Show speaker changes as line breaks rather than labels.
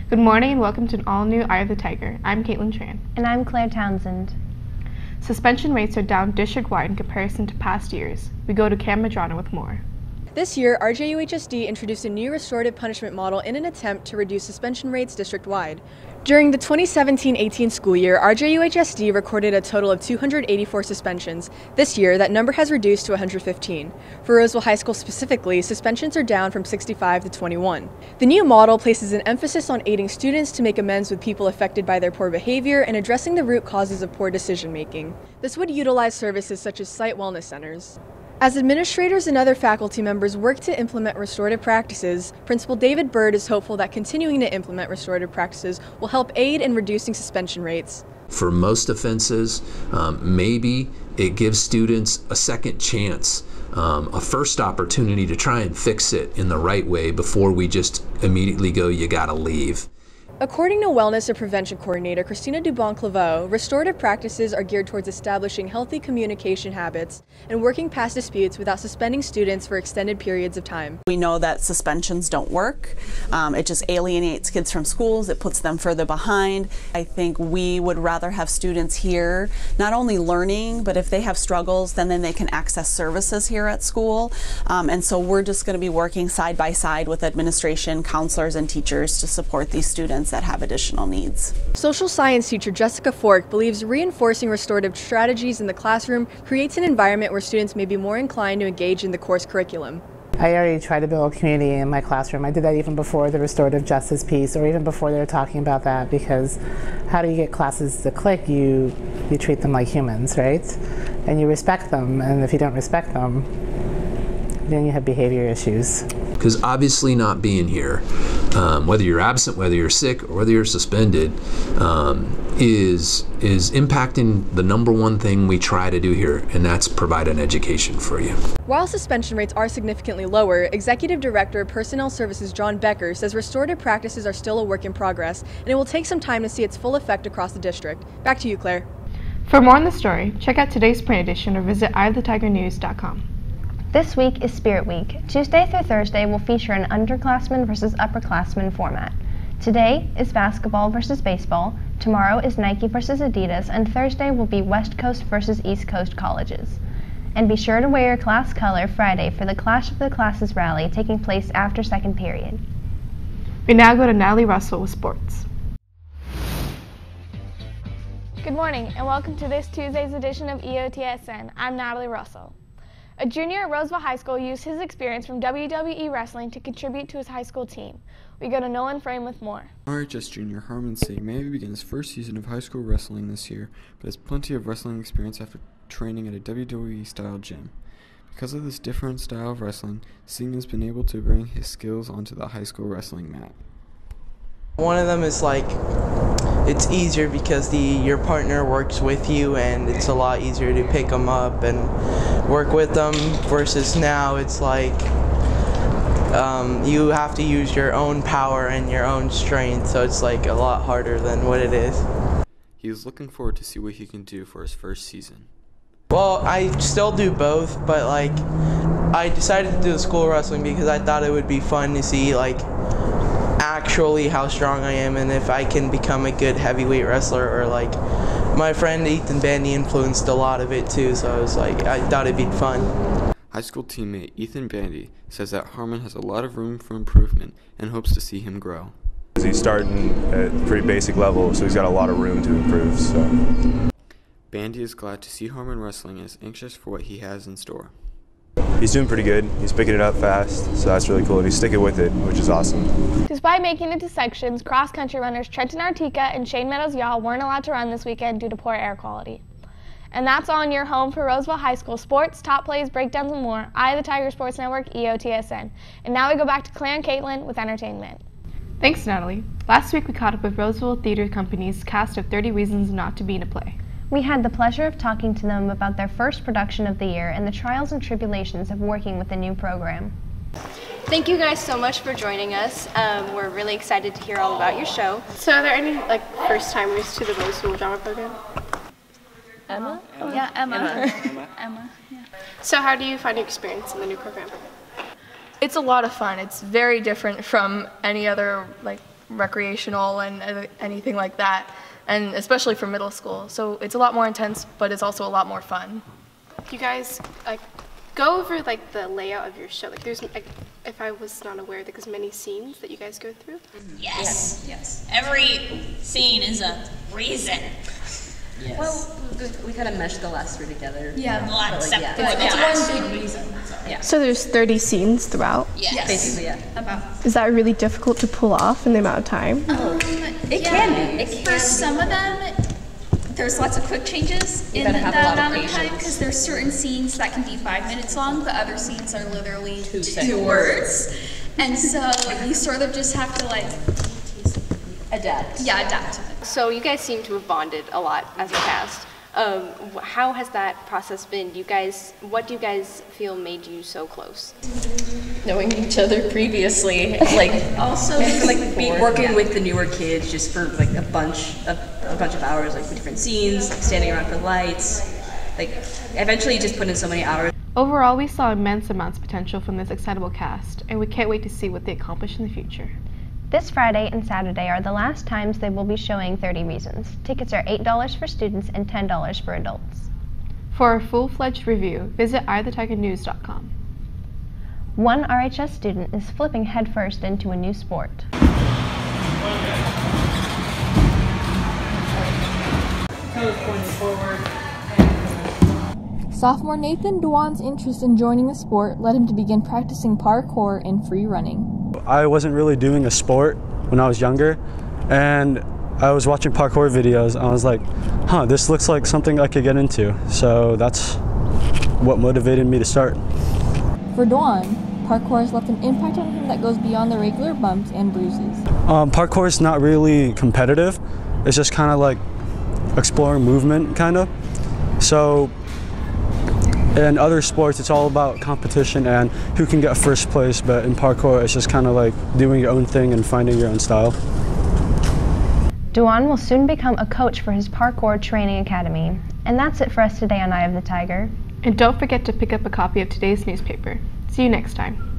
Good morning and welcome to an all-new Eye of the Tiger. I'm Caitlin Tran.
And I'm Claire Townsend.
Suspension rates are down district-wide in comparison to past years. We go to Cam Madrana with more.
This year, RJUHSD introduced a new restorative punishment model in an attempt to reduce suspension rates district-wide. During the 2017-18 school year, RJUHSD recorded a total of 284 suspensions. This year, that number has reduced to 115. For Roseville High School specifically, suspensions are down from 65 to 21. The new model places an emphasis on aiding students to make amends with people affected by their poor behavior and addressing the root causes of poor decision-making. This would utilize services such as site wellness centers. As administrators and other faculty members work to implement restorative practices, Principal David Bird is hopeful that continuing to implement restorative practices will help aid in reducing suspension rates.
For most offenses, maybe it gives students a second chance, a first opportunity to try and fix it in the right way before we just immediately go, you gotta leave.
According to Wellness and Prevention Coordinator Christina Dubon-Claveau, restorative practices are geared towards establishing healthy communication habits and working past disputes without suspending students for extended periods of time.
We know that suspensions don't work. It just alienates kids from schools. It puts them further behind. I think we would rather have students here not only learning, but if they have struggles, then they can access services here at school. And so we're just going to be working side by side with administration, counselors, and teachers to support these students that have additional needs.
Social science teacher Jessica Fork believes reinforcing restorative strategies in the classroom creates an environment where students may be more inclined to engage in the course curriculum.
I already try to build community in my classroom. I did that even before the restorative justice piece, or even before they were talking about that, because how do you get classes to click? You treat them like humans, right? And you respect them, and if you don't respect them, then you have behavior issues.
Because obviously not being here, whether you're absent, whether you're sick, or whether you're suspended, is impacting the number one thing we try to do here, and that's provide an education for you.
While suspension rates are significantly lower, Executive Director of Personnel Services John Becker says restorative practices are still a work in progress, and it will take some time to see its full effect across the district. Back to you, Claire.
For more on the story, check out today's print edition or visit eyeofthetigernews.com.
This week is Spirit Week. Tuesday through Thursday will feature an underclassmen versus upperclassmen format. Today is basketball versus baseball, tomorrow is Nike versus Adidas, and Thursday will be West Coast versus East Coast colleges. And be sure to wear your class color Friday for the Clash of the Classes rally taking place after second period.
We now go to Natalie Russell with sports.
Good morning and welcome to this Tuesday's edition of EOTSN. I'm Natalie Russell. A junior at Roseville High School used his experience from WWE wrestling to contribute to his high school team. We go to Nolan Frame with more.
RHS junior Harmon Sig may begin his first season of high school wrestling this year, but has plenty of wrestling experience after training at a WWE-style gym. Because of this different style of wrestling, Sig has been able to bring his skills onto the high school wrestling mat.
One of them is it's easier because your partner works with you, and it's a lot easier to pick them up and work with them, versus now it's you have to use your own power and your own strength, so it's a lot harder than what it is.
He is looking forward to see what he can do for his first season.
Well, I still do both, but I decided to do the school wrestling because I thought it would be fun to see actually how strong I am, and if I can become a good heavyweight wrestler, or my friend Ethan Bandy influenced a lot of it too, so I thought it'd be fun.
High school teammate Ethan Bandy says that Harmon has a lot of room for improvement and hopes to see him grow.
He's starting at a pretty basic level, so he's got a lot of room to improve. So
Bandy is glad to see Harmon wrestling and is anxious for what he has in store.
He's doing pretty good. He's picking it up fast, so that's really cool. And he's sticking with it, which is awesome.
Despite making it to sections, cross-country runners Trenton Artica and Shane Meadows-Yaw weren't allowed to run this weekend due to poor air quality. And that's all in your home for Roseville High School sports, top plays, breakdowns, and more. Eye of the Tiger Sports Network, EOTSN. And now we go back to Claire and Caitlin with entertainment.
Thanks, Natalie. Last week we caught up with Roseville Theater Company's cast of 30 Reasons Not to Be in a Play.
We had the pleasure of talking to them about their first production of the year and the trials and tribulations of working with the new program.
Thank you guys so much for joining us. We're really excited to hear all about your show.
So are there any first-timers to the Roseville drama program?
Emma? Oh, yeah, Emma. Emma, yeah.
So how do you find your experience in the new program?
It's a lot of fun. It's very different from any other recreational and anything like that, and especially for middle school. So it's a lot more intense, but it's also a lot more fun.
You guys go over the layout of your show. There's if I was not aware, there's many scenes that you guys go through.
Yes. Yes. Every scene is a reason. Yes.
Well, we kind of meshed the last three together.
Yeah, the last
it's
one big reason. Yeah.
So there's 30 scenes throughout?
Yes.
Basically, yeah.
Is that really difficult to pull off in the amount of time?
It can be. For some of them, there's lots of quick changes in the amount of time because there's certain scenes that can be 5 minutes long, but other scenes are literally two words. And so you sort of just have to
adapt.
Yeah, adapt.
So you guys seem to have bonded a lot as a cast. How has that process been? What do you guys feel made you so close?
Knowing each other previously, also working with the newer kids just for a bunch of hours, with different scenes, standing around for lights. Eventually you just put in so many hours.
Overall, we saw immense amounts of potential from this excitable cast, and we can't wait to see what they accomplish in the future.
This Friday and Saturday are the last times they will be showing 30 Reasons. Tickets are $8 for students and $10 for adults.
For a full-fledged review, visit eyethetigernews.com.
One RHS student is flipping headfirst into a new sport.
Sophomore Nathan Dewan's interest in joining the sport led him to begin practicing parkour and free running.
I wasn't really doing a sport when I was younger, and I was watching parkour videos and I was like, this looks like something I could get into. So that's what motivated me to start.
For Dewan, parkour has left an impact on him that goes beyond the regular bumps and bruises.
Parkour is not really competitive. It's just kind of exploring movement, So in other sports, it's all about competition and who can get first place, but in parkour, it's just kind of doing your own thing and finding your own style.
Dewan will soon become a coach for his parkour training academy. And that's it for us today on Eye of the Tiger.
And don't forget to pick up a copy of today's newspaper. See you next time.